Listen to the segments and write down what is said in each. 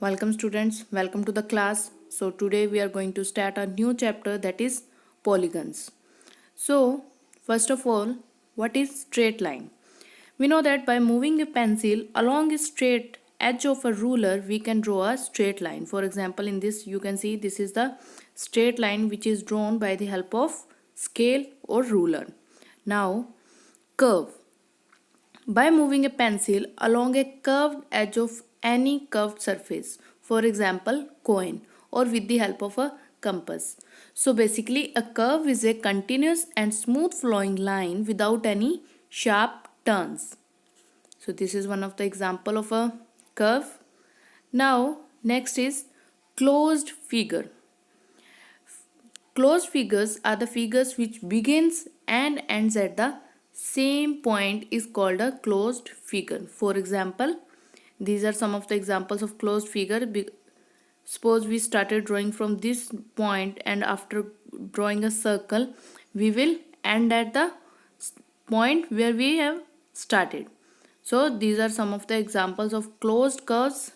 Welcome students, welcome to the class. So today we are going to start a new chapter, that is polygons. So first of all, what is straight line? We know that by moving a pencil along a straight edge of a ruler, we can draw a straight line. For example, in this you can see this is the straight line which is drawn by the help of scale or ruler. Now curve. By moving a pencil along a curved edge of any curved surface, for example coin, or with the help of a compass. So basically a curve is a continuous and smooth flowing line without any sharp turns. So this is one of the example of a curve. Now next is closed figure. Closed figures are the figures which begins and ends at the same point is called a closed figure. For example, these are some of the examples of closed figure. Suppose we started drawing from this point, and after drawing a circle, we will end at the point where we have started. So these are some of the examples of closed curves.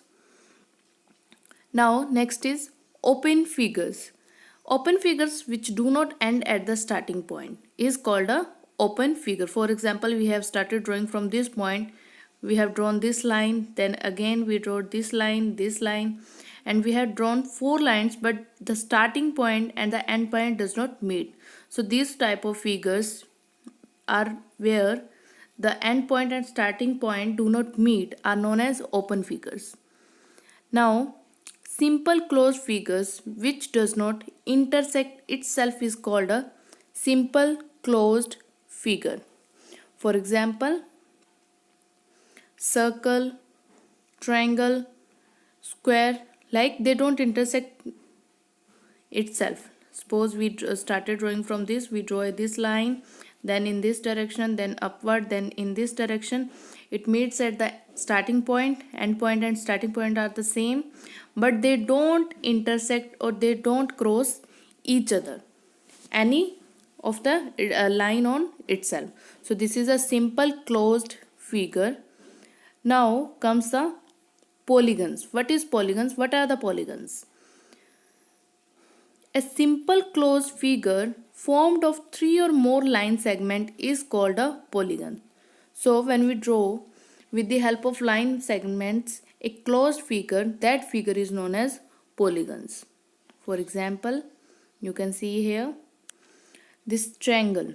Now next is open figures. Open figures which do not end at the starting point is called a open figure. For example, we have started drawing from this point, we have drawn this line, then again we draw this line, and we have drawn 4 lines, but the starting point and the end point does not meet. So these type of figures are where the end point and starting point do not meet are known as open figures. Now simple closed figures which does not intersect itself is called a simple closed figure. For example, circle, triangle, square, like they don't intersect itself. Suppose we started drawing from this, we draw this line, then in this direction, then upward, then in this direction. It meets at the starting point, end point and starting point are the same, but they don't intersect or they don't cross each other, any of the line on itself. So this is a simple closed figure. Now comes the polygons. What is polygons? What are the polygons? A simple closed figure formed of 3 or more line segment is called a polygon. So when we draw with the help of line segments a closed figure, that figure is known as polygons. For example, you can see here this triangle.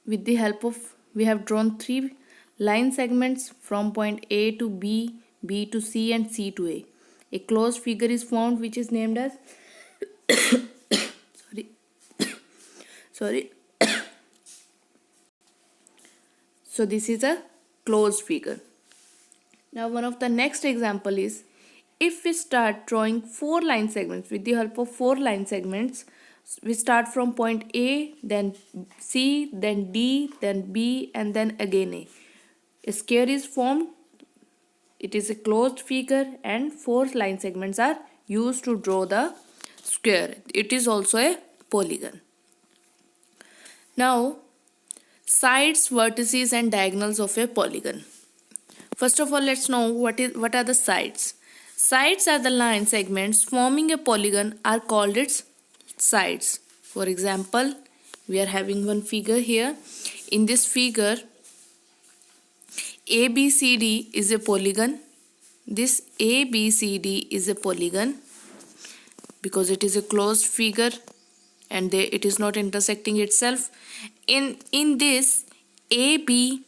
With the help of, we have drawn 3 line segments from point A to B, B to C and C to A. A closed figure is formed which is named as sorry. So this is a closed figure. Now one of the next example is, if we start drawing 4 line segments with the help of 4 line segments, we start from point A, then C, then D, then B and then again A. A square is formed. It is a closed figure and 4 line segments are used to draw the square. It is also a polygon. Now sides, vertices and diagonals of a polygon. First of all, let's know what are the sides. Sides are the line segments forming a polygon are called its sides. For example, we are having one figure here. In this figure, ABCD is a polygon. This ABCD is a polygon because it is a closed figure and it is not intersecting itself. In this AB,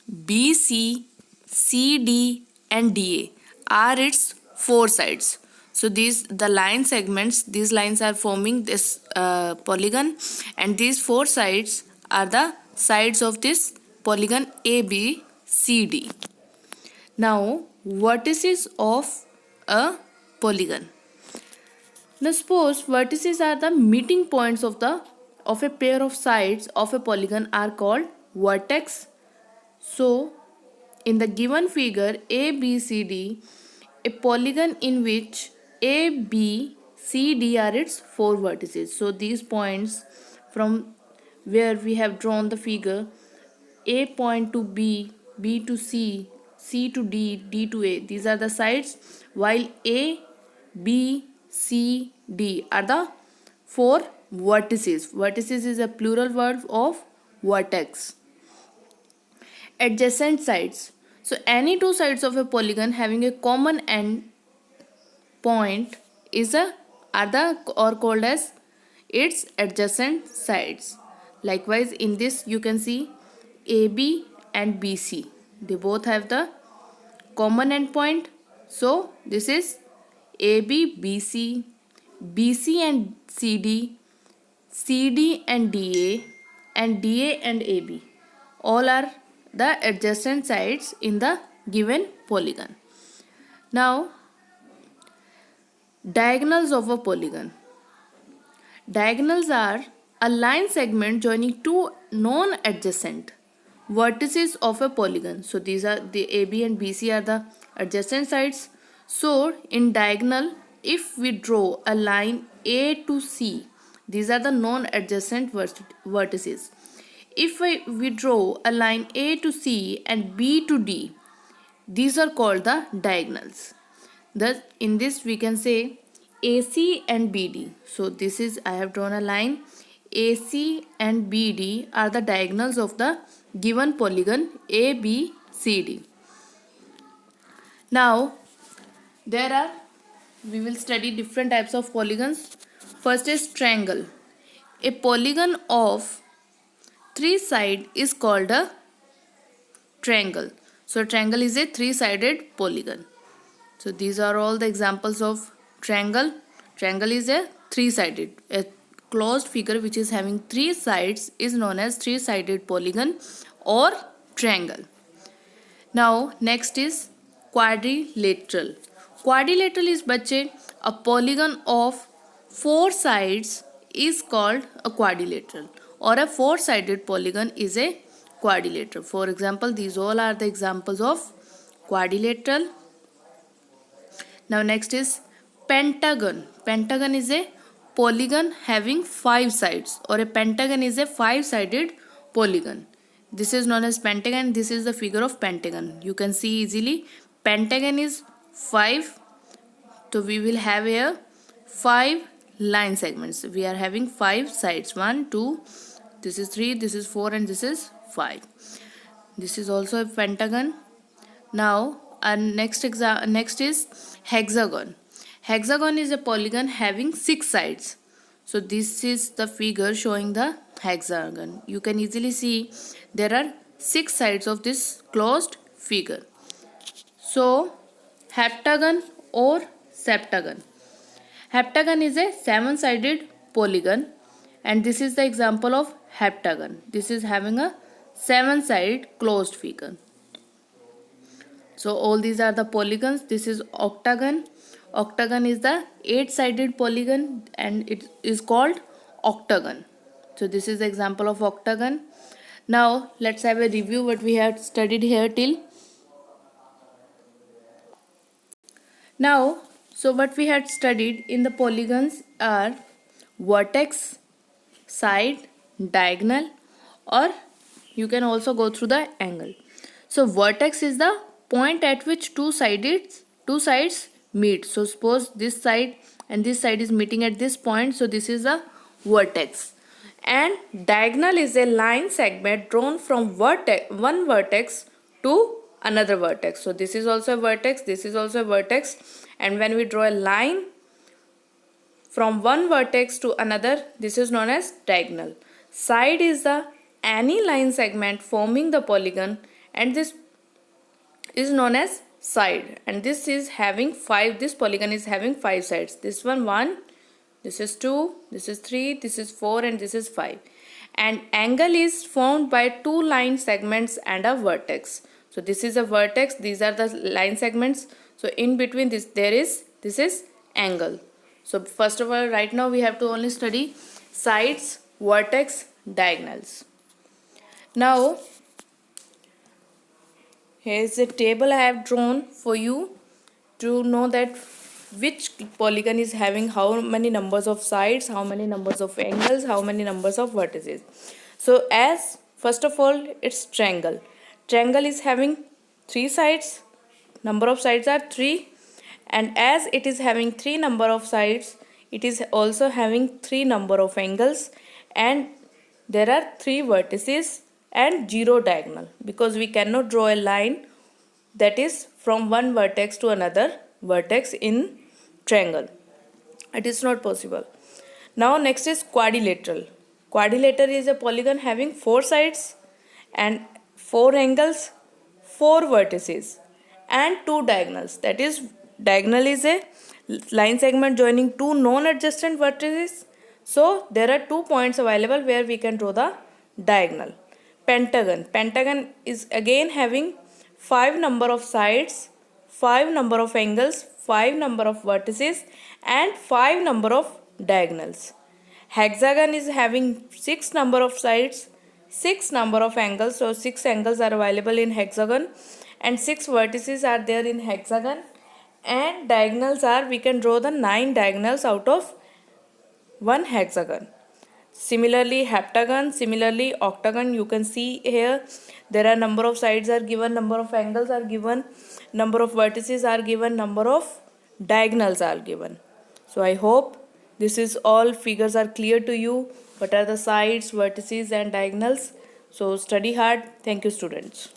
BC, CD and DA are its 4 sides. So the line segments, these lines are forming this polygon, and these 4 sides are the sides of this polygon ABCD. Now vertices of a polygon. Now suppose vertices are the meeting points of a pair of sides of a polygon are called vertex. So in the given figure ABCD, a polygon in which A, B, C, D are its 4 vertices. So these points from where we have drawn the figure, A point to B, B to C, C to D, D to A, these are the sides, while A, B, C, D are the four vertices. Vertices is a plural word of vertex. Adjacent sides. So any two sides of a polygon having a common end point is a are the or called as its adjacent sides. Likewise, in this you can see AB and BC. They both have the common endpoint. So this is AB, BC, BC and CD, CD and DA, and DA and AB. All are the adjacent sides in the given polygon. Now, diagonals of a polygon. Diagonals are a line segment joining two non-adjacent vertices of a polygon. So these are the AB and BC are the adjacent sides. So in diagonal, if we draw a line A to C, these are the non-adjacent vertices. If we draw a line A to C and B to D, these are called the diagonals. Thus, in this we can say AC and BD. So this is, I have drawn a line. AC and BD are the diagonals of the given polygon ABCD. Now, we will study different types of polygons. First is triangle. A polygon of three sides is called a triangle. So triangle is a three-sided polygon. So these are all the examples of triangle. Triangle is a three-sided. A closed figure which is having three sides is known as three-sided polygon or triangle. Now next is quadrilateral. Quadrilateral is बच्चे a polygon of four sides is called a quadrilateral, or a four-sided polygon is a quadrilateral. For example, these all are the examples of quadrilateral. Now next is pentagon. Pentagon is a polygon having five sides, or a pentagon is a five-sided polygon. This is known as pentagon. This is the figure of pentagon. You can see easily pentagon is 5. So we will have here 5 line segments. We are having 5 sides. 1, 2, this is 3, this is 4, and this is 5. This is also a pentagon. Now our next is hexagon. Hexagon is a polygon having 6 sides. So this is the figure showing the hexagon. You can easily see there are 6 sides of this closed figure. So heptagon or septagon. Heptagon is a 7-sided polygon, and this is the example of heptagon. This is having a 7-sided closed figure. So all these are the polygons. This is octagon. Octagon is the 8-sided polygon and it is called octagon. So this is the example of octagon. Now let's have a review what we have studied here till. Now, so what we had studied in the polygons are vertex, side, diagonal, or you can also go through the angle. So vertex is the point at which two sides meet. So suppose this side and this side is meeting at this point. So this is a vertex. And diagonal is a line segment drawn from one vertex to another vertex. So this is also a vertex, this is also a vertex, and when we draw a line from one vertex to another, this is known as diagonal. Side is the any line segment forming the polygon, and this is known as side, and this polygon is having 5 sides. This one, this is 2, this is 3, this is 4, and this is 5. And angle is formed by 2 line segments and a vertex. So this is a vertex, these are the line segments. So in between this is angle. So first of all, right now we have to only study sides, vertex, diagonals. Now here is a table I have drawn for you to know that which polygon is having how many numbers of sides, how many numbers of angles, how many numbers of vertices. So as first of all, it's triangle. Triangle is having 3 sides, number of sides are 3, and as it is having 3 number of sides, it is also having 3 number of angles, and there are 3 vertices and 0 diagonal, because we cannot draw a line that is from one vertex to another vertex in triangle. It is not possible. Now next is quadrilateral. Quadrilateral is a polygon having 4 sides and 4 angles, 4 vertices and 2 diagonals. That is, diagonal is a line segment joining 2 non-adjacent vertices. So there are 2 points available where we can draw the diagonal. Pentagon. Pentagon is again having 5 number of sides, 5 number of angles, 5 number of vertices and 5 number of diagonals. Hexagon is having 6 number of sides, 6 number of angles, so 6 angles are available in hexagon and 6 vertices are there in hexagon, and diagonals are, we can draw the 9 diagonals out of one hexagon. Similarly heptagon, similarly octagon, you can see here there are number of sides are given, number of angles are given, number of vertices are given, number of diagonals are given. So I hope this is all figures are clear to you. What are the sides, vertices and diagonals? So study hard. Thank you, students.